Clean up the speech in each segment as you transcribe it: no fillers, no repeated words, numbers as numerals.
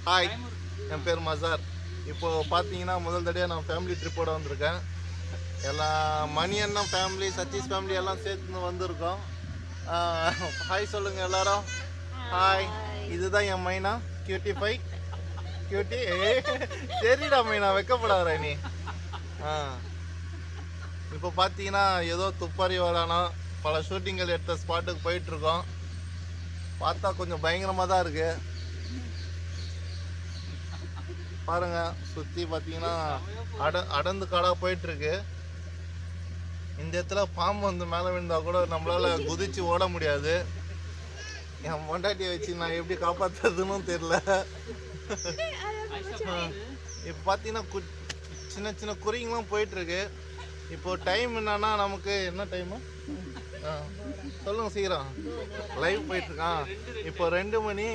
Hi, என் பேர் மசார். இப்போது பார்த்தீங்கன்னா முதல் தடவையாக நான் ஃபேமிலி ட்ரிப்போடு வந்திருக்கேன். எல்லாம் மணி அண்ணன் ஃபேமிலி, சதீஷ் ஃபேமிலி எல்லாம் சேர்த்து வந்திருக்கோம். ஹாய் சொல்லுங்கள் எல்லாரும். ஹாய், இதுதான் என் மைனா கியூட்டி கியூட்டி. சரிடா மைனா, வைக்கப்படாத நீ. இப்போ பார்த்தீங்கன்னா ஏதோ துப்பாரி வரானா பல ஷூட்டிங்கள் எடுத்த ஸ்பாட்டுக்கு போயிட்டுருக்கோம். பார்த்தா கொஞ்சம் பயங்கரமாக தான் இருக்குது. பாருங்க, சுற்றி பார்த்தீங்கன்னா அடர்ந்து காடாக போயிட்டுருக்கு. இந்த இடத்துல பாம்பு வந்து மேலே விழுந்தால் கூட நம்மளால் குதிச்சு ஓட முடியாது. என் பொண்டாட்டியை வச்சு நான் எப்படி காப்பாற்றுறதுன்னு தெரியல. இப்போ பார்த்தீங்கன்னா சின்ன சின்ன குருவிங்கெலாம் போயிட்டுருக்கு. இப்போது டைம் என்னன்னா, நமக்கு என்ன டைமு சொல்லுங்கள் சீக்கிரம். லைவ் போயிட்டுருக்கான். இப்போ 2 மணி.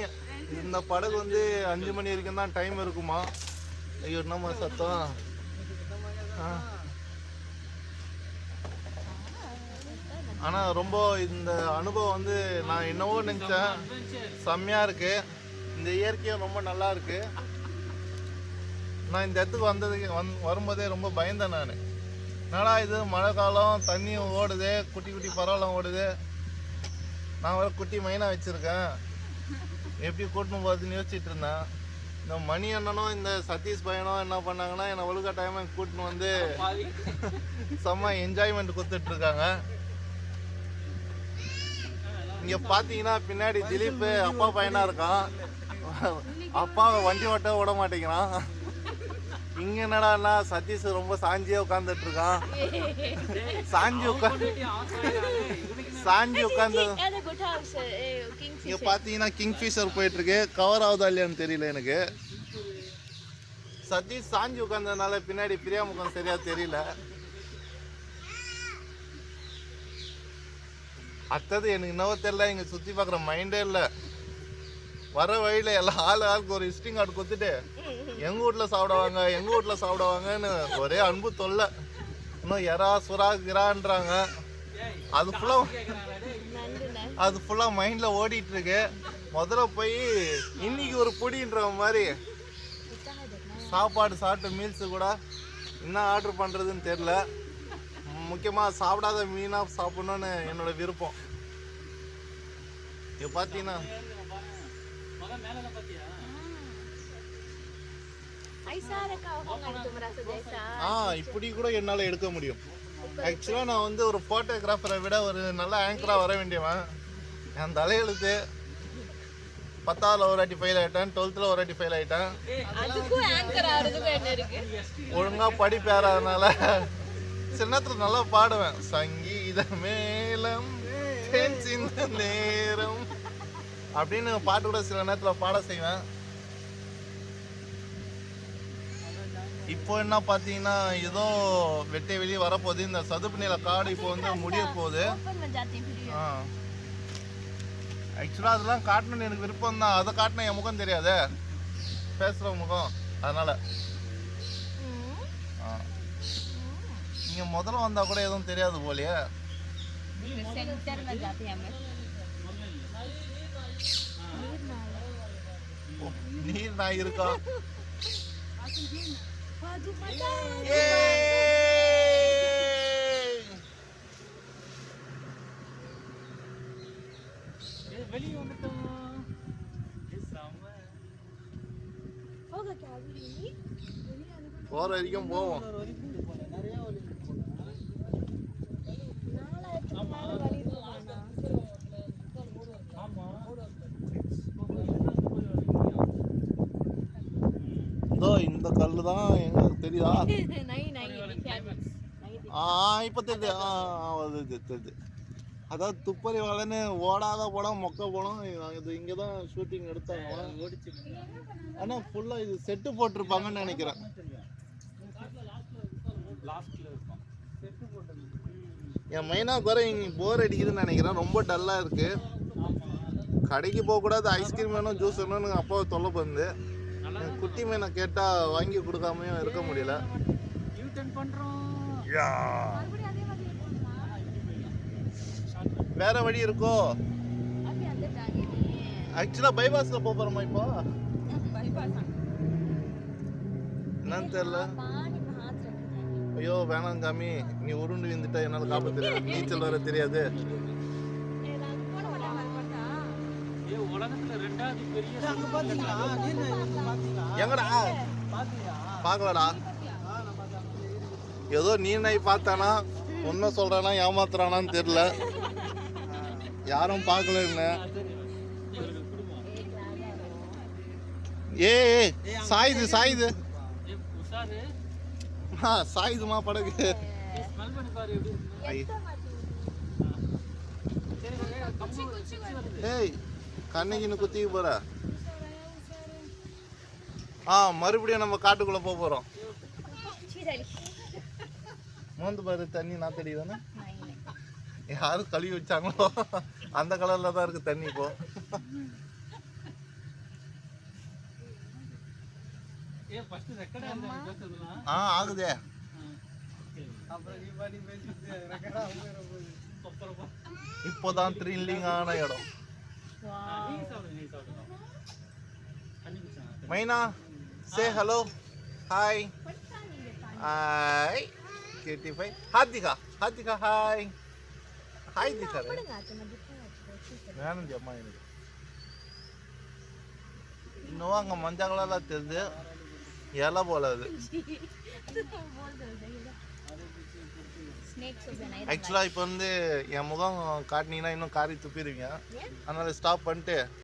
இந்த படகு வந்து 5 மணி வரைக்கும் தான் டைம் இருக்குமா. ஐயோ என்னம்மா சத்தம். ஆனால் ரொம்ப இந்த அனுபவம் வந்து நான் என்னவோ நினச்சேன். செம்மையாக இருக்குது. இந்த இயற்கையும் ரொம்ப நல்லா இருக்குது. நான் இந்த இடத்துக்கு வரும்போதே ரொம்ப பயந்தேன். நான் என்னடா இது மழை காலம், தண்ணி ஓடுது, குட்டி குட்டி பறவைலாம் ஓடுது. நான் வர குட்டி மைனா வச்சுருக்கேன், எப்படி கூட்டணும் போகிறதுன்னு யோசிச்சுட்டு இருந்தேன். இந்த மணி அண்ணனும் இந்த சதீஷ் பையனும் என்ன பண்ணாங்கன்னா, என்னை ஒழுங்கா டைமாக கூட்டின்னு வந்து செம்ம என்ஜாய்மெண்ட் கொடுத்துட்ருக்காங்க. இங்கே பார்த்தீங்கன்னா பின்னாடி திலீப் அப்பா பையனாக இருக்கான். அப்பாவை வண்டி ஓட்ட விட மாட்டேங்கிறான். இங்கே என்னடான்னா சதீஷ் ரொம்ப சாஞ்சியே உட்காந்துட்டு இருக்கான். சாஞ்சி உட்காந்து இங்கே பார்த்தீங்கன்னா கிங்ஃபிஷர் போயிட்டுருக்கு. கவர் ஆகுதா இல்லையான்னு தெரியல எனக்கு. சதீஷ் சாஞ்சி உட்காந்ததுனால பின்னாடி பிரியா முகம் சரியா தெரியல. அடுத்தது எனக்கு என்னவோ தெரியல, இங்கே சுற்றி பார்க்குற மைண்டே இல்லை. வர வழியில் எல்லாம் ஆளுக்கு ஒரு விசிட்டிங் கார்டு கொடுத்துட்டு எங்கள் வீட்டில் சாப்பிடுவாங்கன்னு ஒரே அன்பு தொல்லை. இன்னும் எறா சுறா கிரான்றாங்க. அது ஃபுல்லாக மைண்டில் ஓடிட்டுருக்கு. முதல்ல போய் இன்னைக்கு ஒரு பொடின்ற மாதிரி சாப்பாடு சாப்பிட்டு மீல்ஸு கூட என்ன ஆர்டர் பண்ணுறதுன்னு தெரில. முக்கியமாக சாப்பிடாத மீனாக சாப்பிட்ணுன்னு என்னோட விருப்பம். இப்போ பார்த்தீங்கன்னா இப்படி கூட என்னால் எடுக்க முடியும். ஆக்சுவலாக நான் வந்து ஒரு ஃபோட்டோகிராஃபரை விட ஒரு நல்ல ஆங்கராக வர வேண்டியவன். என் தலையெழுத்து 10ஆவதுல ஒரு வாட்டி ஃபெயில் ஆகிட்டேன், 12th ஒரு வாட்டி ஃபெயில் ஆகிட்டேன். ஒழுங்காக படிப்பேறாதனால சில நேரத்தில் நல்லா பாடுவேன். சங்கீத மேளம் சின்ன நேரம் அப்படின்னு பாட்டு கூட சில நேரத்தில் பாட செய்வேன். இப்போ என்ன பார்த்தீங்கன்னா ஏதோ வெட்டை வெளியே வரப்போகுது. இந்த சதுப்பு நில காடு இப்போ வந்து முடிய போகுது. ஆக்சுவலாக அதெல்லாம் காட்டணும்னு எனக்கு விருப்பம் தான். அதை காட்டினா என் முகம் தெரியாதே, பேசுகிற முகம். அதனால் நீங்கள் முதல்ல வந்தால் கூட எதுவும் தெரியாது போலையே. நீர் நாய் இருக்கா? போற வரைக்கும் போவோம். இந்த கல்லு தான் எங்களுக்கு தெரியுதா? இப்போ தெரியுது. அதாவது துப்பறி வலைன்னு ஓடாத படம், மொக்க படம். இது இங்கே தான் ஷூட்டிங் எடுத்தாங்க. ஆனால் ஃபுல்லாக இது செட்டு போட்டிருப்பாங்கன்னு நினைக்கிறேன். என் மைனா குறை இங்கே போர் அடிக்குதுன்னு நினைக்கிறேன். ரொம்ப டல்லாக இருக்குது. கடைக்கு போகக்கூடாது, ஐஸ்கிரீம் வேணும், ஜூஸ் வேணும்னு அப்பாவை தொல்லை பண்ணுது. குட்டி மீனை கேட்டால் வாங்கி கொடுக்காமையும் இருக்க முடியல. வேற வழி இருக்கோ? ஆக்சுவலாக பைபாஸில் போகிறோமா இப்போ? என்னன்னு தெரியல. ஐயோ வேணாம் சாமி, நீ உருண்டு விந்துட்டா என்னால காப்பாற்ற தெரியாது, நீச்சல் வர தெரியாது. எங்கடா பாக்கலடா, ஏதோ நீர் நாய் பார்த்தானா உண்மை சொல்றானா ஏமாத்துறானான்னு தெரியல, யாரும் பார்க்கல. ஏ சாயுது சாயுது சாயுதுமா படகு. ஏய் கண்ணகின்னு குத்திக்க போற. மறுபடியும் நம்ம காட்டுக்குள்ள போறோம். மோந்து பாரு, தண்ணி நான் தெரியுதானே, யாரும் கழுவி வச்சாங்களோ அந்த கலர்ல தான் இருக்கு தண்ணி இப்போ. ஆகுதே. இப்போதான் த்ரில்லிங்கான இடம். மைனா சே ஹலோ ஹாய் ஹாய் கேட்டிஃபை ஹாத்திகா ஹாத்திகா ஹாய் ஹாய் திகாரே வேணும் அம்மா. எனக்கு இன்னும் அங்கே மஞ்சள் கலர்லாம் தெரியுது, இலை போல அது. ஆக்சுவலாக இப்போ வந்து என் முகம் காட்டினீங்கன்னா இன்னும் காரி துப்பிடுவீங்க, அதனால ஸ்டாப் பண்ணிட்டு